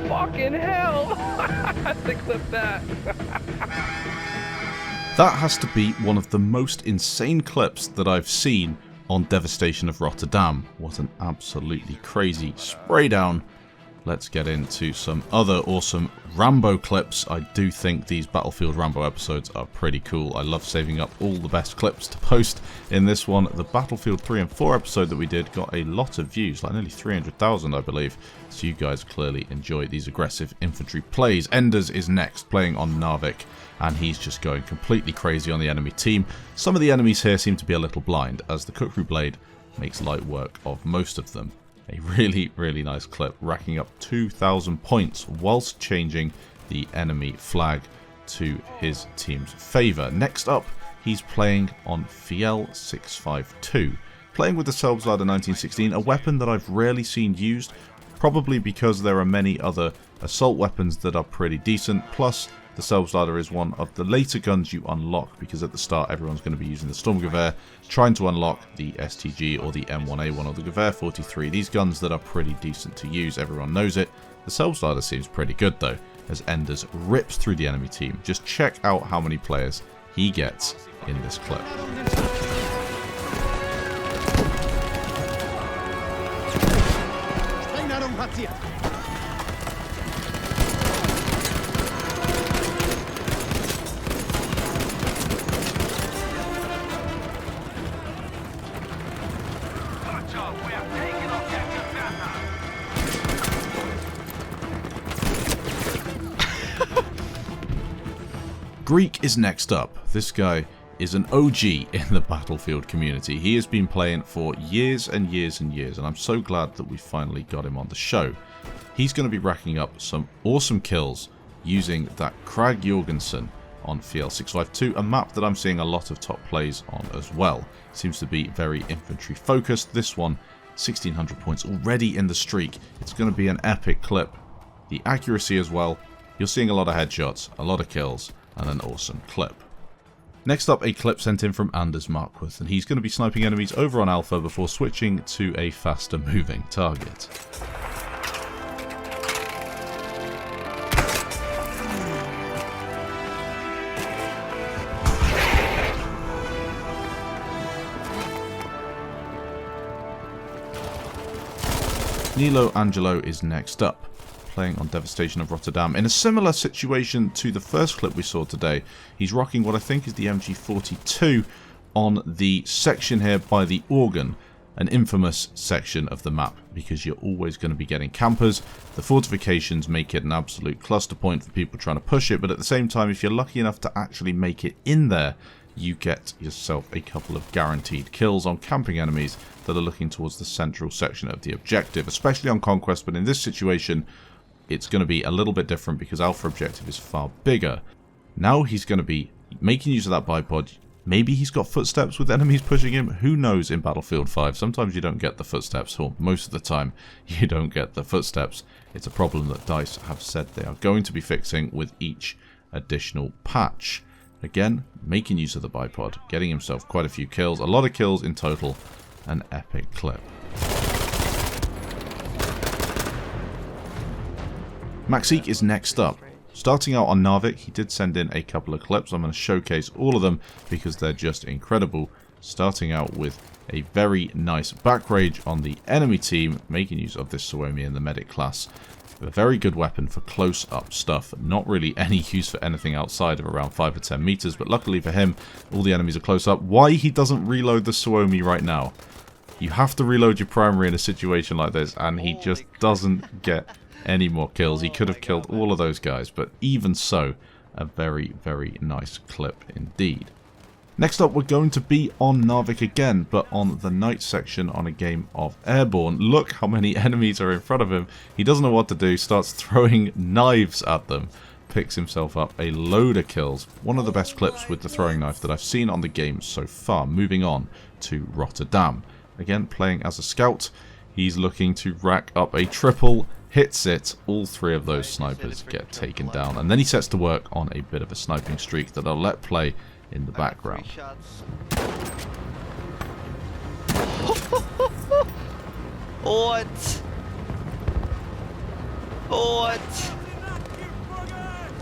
Fucking hell! I had to clip that. That has to be one of the most insane clips that I've seen on Devastation of Rotterdam. What an absolutely crazy spray down. Let's get into some other awesome Rambo clips. I do think these Battlefield Rambo episodes are pretty cool. I love saving up all the best clips to post in this one. The Battlefield 3 and 4 episode that we did got a lot of views, like nearly 300,000 I believe. So you guys clearly enjoy these aggressive infantry plays. Enders is next, playing on Narvik, and he's just going completely crazy on the enemy team. Some of the enemies here seem to be a little blind, as the Kukru blade makes light work of most of them. A really, really nice clip, racking up 2,000 points whilst changing the enemy flag to his team's favour. Next up, he's playing on Fiel 652, playing with the Selbstlader 1916, a weapon that I've rarely seen used, probably because there are many other assault weapons that are pretty decent, plus the Selbstlader is one of the later guns you unlock, because at the start everyone's going to be using the Sturmgewehr, trying to unlock the STG or the M1A1 or the Gewehr 43. These guns that are pretty decent to use, everyone knows it. The Selbstlader seems pretty good though, as Enders rips through the enemy team. Just check out how many players he gets in this clip. Greek is next up. This guy is an OG in the Battlefield community. He has been playing for years and years and years, and I'm so glad that we finally got him on the show. He's going to be racking up some awesome kills using that Krag Jorgensen on Fiel 652, a map that I'm seeing a lot of top plays on as well. Seems to be very infantry focused. This one, 1,600 points already in the streak. It's going to be an epic clip. The accuracy as well. You're seeing a lot of headshots, a lot of kills, and an awesome clip. Next up, a clip sent in from AndersMarkworth, and he's going to be sniping enemies over on Alpha before switching to a faster moving target. NeloAngelo is next up, playing on Devastation of Rotterdam. In a similar situation to the first clip we saw today, he's rocking what I think is the MG42 on the section here by the organ, an infamous section of the map, because you're always going to be getting campers. The fortifications make it an absolute cluster point for people trying to push it, but at the same time, if you're lucky enough to actually make it in there, you get yourself a couple of guaranteed kills on camping enemies that are looking towards the central section of the objective, especially on Conquest. But in this situation, it's going to be a little bit different because Alpha objective is far bigger. Now he's going to be making use of that bipod. Maybe he's got footsteps with enemies pushing him. Who knows in Battlefield 5? Sometimes you don't get the footsteps, or most of the time you don't get the footsteps. It's a problem that DICE have said they are going to be fixing with each additional patch. Again, making use of the bipod, getting himself quite a few kills, a lot of kills in total, an epic clip. Maxik is next up. Starting out on Narvik, he did send in a couple of clips. I'm going to showcase all of them because they're just incredible. Starting out with a very nice back rage on the enemy team, making use of this Suomi in the medic class. A very good weapon for close-up stuff. Not really any use for anything outside of around 5 or 10 meters, but luckily for him, all the enemies are close up. Why he doesn't reload the Suomi right now? You have to reload your primary in a situation like this, and he just doesn't get any more kills. He could have killed all of those guys, but even so, a very, very nice clip indeed. Next up, we're going to be on Narvik again, but on the night section on a game of Airborne. Look how many enemies are in front of him. He doesn't know what to do, starts throwing knives at them, picks himself up a load of kills. One of the best clips with the throwing knife that I've seen on the game so far. Moving on to Rotterdam. Again, playing as a scout. He's looking to rack up a triple. Hits it. All 3 of those snipers get taken down. And then he sets to work on a bit of a sniping streak that I'll let play in the background. What? What?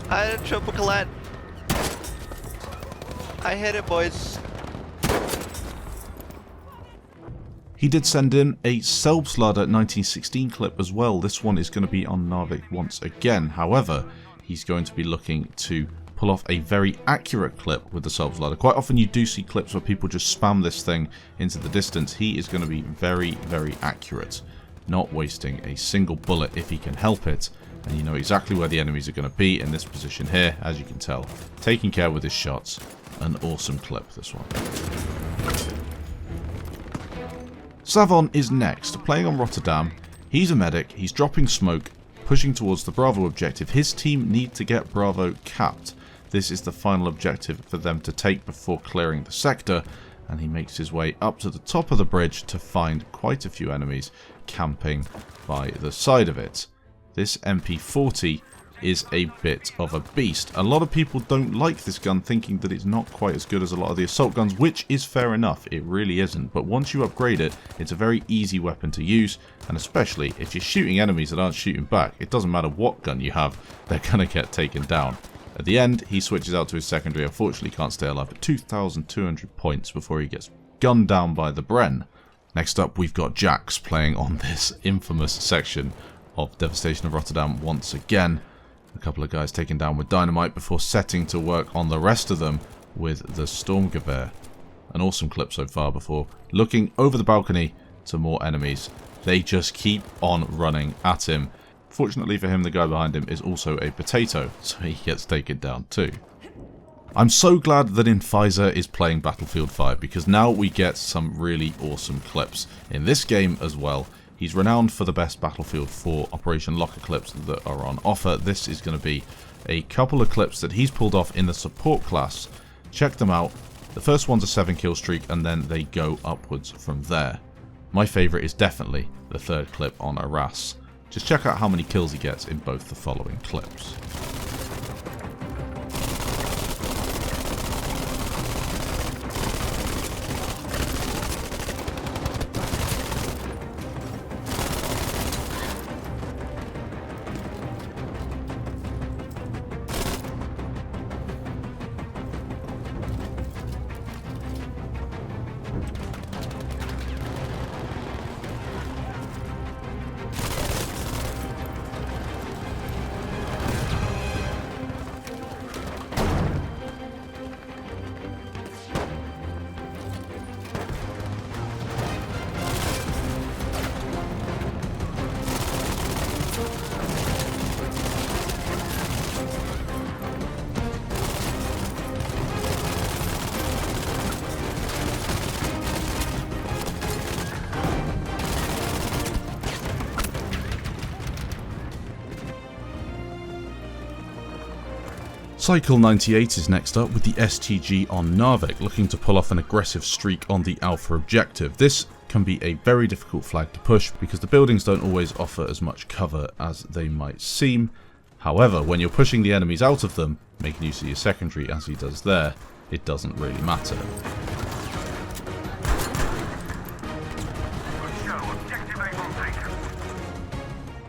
I had a triple collat. I hit it, boys. He did send in a Selbstlader 1916 clip as well. This one is going to be on Narvik once again. However, he's going to be looking to pull off a very accurate clip with the Selbstlader. Quite often you do see clips where people just spam this thing into the distance. He is going to be very, very accurate, not wasting a single bullet if he can help it. And you know exactly where the enemies are going to be in this position here, as you can tell. Taking care with his shots. An awesome clip, this one. Savon is next, playing on Rotterdam. He's a medic, he's dropping smoke, pushing towards the Bravo objective. His team need to get Bravo capped. This is the final objective for them to take before clearing the sector, and he makes his way up to the top of the bridge to find quite a few enemies camping by the side of it. This MP40 is a bit of a beast. A lot of people don't like this gun, thinking that it's not quite as good as a lot of the assault guns, which is fair enough, it really isn't. But once you upgrade it, it's a very easy weapon to use, and especially if you're shooting enemies that aren't shooting back, it doesn't matter what gun you have, they're gonna get taken down. At the end, he switches out to his secondary, unfortunately can't stay alive at 2,200 points before he gets gunned down by the Bren. Next up, we've got Jax playing on this infamous section of Devastation of Rotterdam once again. A couple of guys taken down with dynamite before setting to work on the rest of them with the Sturmgewehr. An awesome clip so far before looking over the balcony to more enemies. They just keep on running at him. Fortunately for him, the guy behind him is also a potato, so he gets taken down too. I'm so glad that Infizer is playing Battlefield 5 because now we get some really awesome clips in this game as well. He's renowned for the best Battlefield 4 Operation Locker clips that are on offer. This is going to be a couple of clips that he's pulled off in the support class. Check them out. The first one's a 7-kill streak, and then they go upwards from there. My favourite is definitely the third clip on Aras. Just check out how many kills he gets in both the following clips. Cycle 98 is next up with the STG on Narvik, looking to pull off an aggressive streak on the Alpha objective. This can be a very difficult flag to push because the buildings don't always offer as much cover as they might seem. However, when you're pushing the enemies out of them, making use of your secondary as he does there, it doesn't really matter.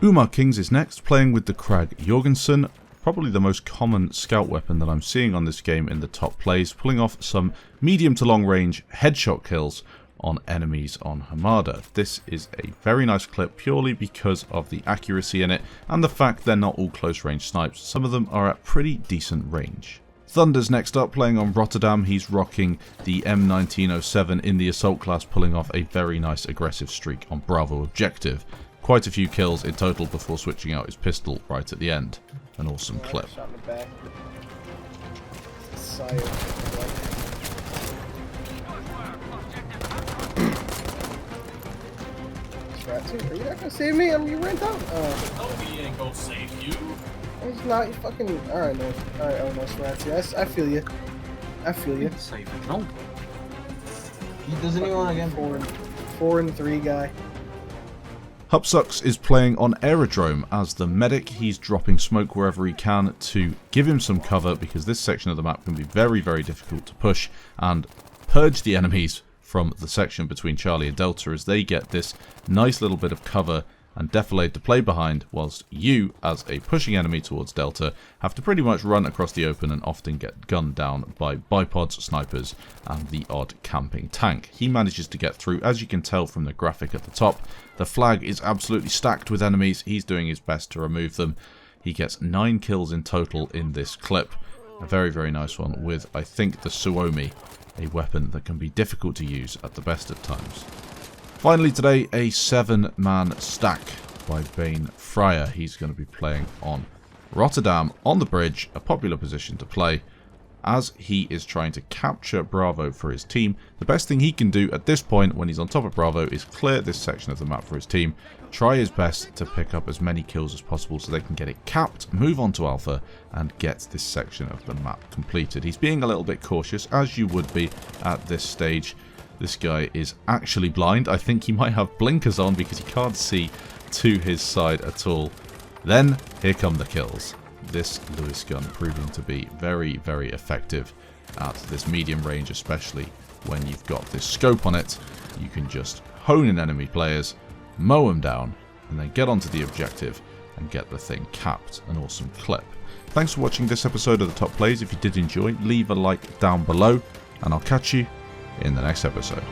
UmairKingz is next, playing with the Krag Jorgensen. Probably the most common scout weapon that I'm seeing on this game in the top plays, pulling off some medium to long range headshot kills on enemies on Hamada. This is a very nice clip purely because of the accuracy in it and the fact they're not all close range snipes. Some of them are at pretty decent range. Thunder's next up, playing on Rotterdam. He's rocking the M1907 in the assault class, pulling off a very nice aggressive streak on Bravo objective. Quite a few kills in total before switching out his pistol right at the end. An awesome clip. Shot in the back. Are you not gonna save me? You ran down. Oh, we ain't gonna save you. It's not. You fucking. Alright, no. Alright, oh no, Swatsy. I feel you. I feel you. Save you. No. He doesn't even want to get 4 and 3 guy. Hupsucks is playing on Aerodrome as the medic. He's dropping smoke wherever he can to give him some cover, because this section of the map can be very, very difficult to push and purge the enemies from the section between Charlie and Delta, as they get this nice little bit of cover and defilade to play behind, whilst you, as a pushing enemy towards Delta, have to pretty much run across the open and often get gunned down by bipods, snipers, and the odd camping tank. He manages to get through, as you can tell from the graphic at the top. The flag is absolutely stacked with enemies. He's doing his best to remove them. He gets 9 kills in total in this clip. A very, very nice one with, I think, the Suomi, a weapon that can be difficult to use at the best of times. Finally today, a 7-man stack by Bane Fryer. He's going to be playing on Rotterdam on the bridge, a popular position to play, as he is trying to capture Bravo for his team. The best thing he can do at this point when he's on top of Bravo is clear this section of the map for his team, try his best to pick up as many kills as possible so they can get it capped, move on to Alpha, and get this section of the map completed. He's being a little bit cautious, as you would be at this stage. This guy is actually blind. I think he might have blinkers on because he can't see to his side at all. Then, here come the kills. This Lewis gun proving to be very, very effective at this medium range, especially when you've got this scope on it. You can just hone in enemy players, mow them down, and then get onto the objective and get the thing capped. An awesome clip. Thanks for watching this episode of The Top Plays. If you did enjoy, leave a like down below, and I'll catch you in the next episode.